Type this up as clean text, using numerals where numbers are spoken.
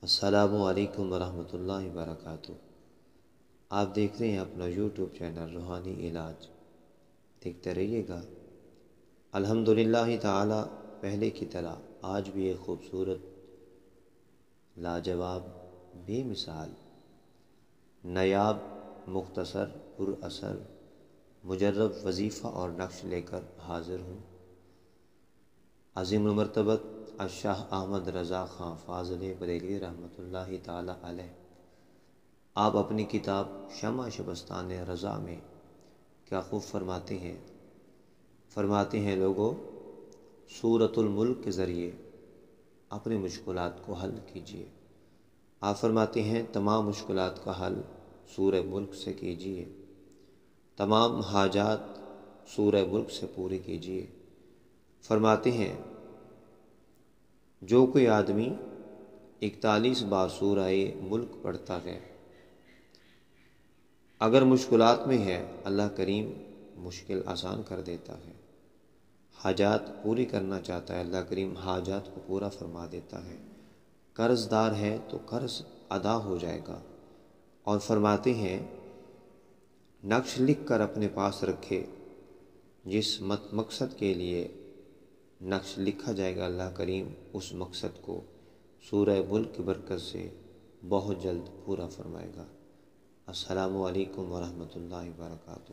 السلام علیکم ورحمۃ اللہ وبرکاتہ۔ آپ دیکھ رہے ہیں اپنا یوٹیوب چینل روحانی علاج، دیکھتے رہیے گا۔ الحمدللہ تعالی پہلے کی طرح آج بھی ایک خوبصورت، لاجواب، بے مثال، نایاب، مختصر، پر اثر، مجرب وظیفہ اور نقش لے کر حاضر ہوں۔ عظیم المرتبت الشاہ احمد رضا خان فاضل بریلوی رحمۃ اللہ تعالی علیہ، آپ اپنی کتاب شمع شبستان رضا میں کیا خوب فرماتے ہیں لوگوں، سورۃ الملک کے ذریعے اپنی مشکلات کو حل کیجیے۔ آپ فرماتے ہیں تمام مشکلات کا حل سورہ ملک سے کیجیے، تمام حاجات سورہ ملک سے پوری کیجیے۔ فرماتے ہیں جو کوئی آدمی 41 بار سورہ ملک پڑھتا ہے، اگر مشکلات میں ہے اللہ کریم مشکل آسان کر دیتا ہے، حاجات پوری کرنا چاہتا ہے اللہ کریم حاجات کو پورا فرما دیتا ہے، قرض دار ہے تو قرض ادا ہو جائے گا۔ اور فرماتے ہیں نقش لکھ کر اپنے پاس رکھے، جس مقصد کے لیے نقش لکھا جائے گا اللہ کریم اس مقصد کو سورہ ملک کی برکت سے بہت جلد پورا فرمائے گا۔ السلام علیکم ورحمۃ اللہ وبرکاتہ۔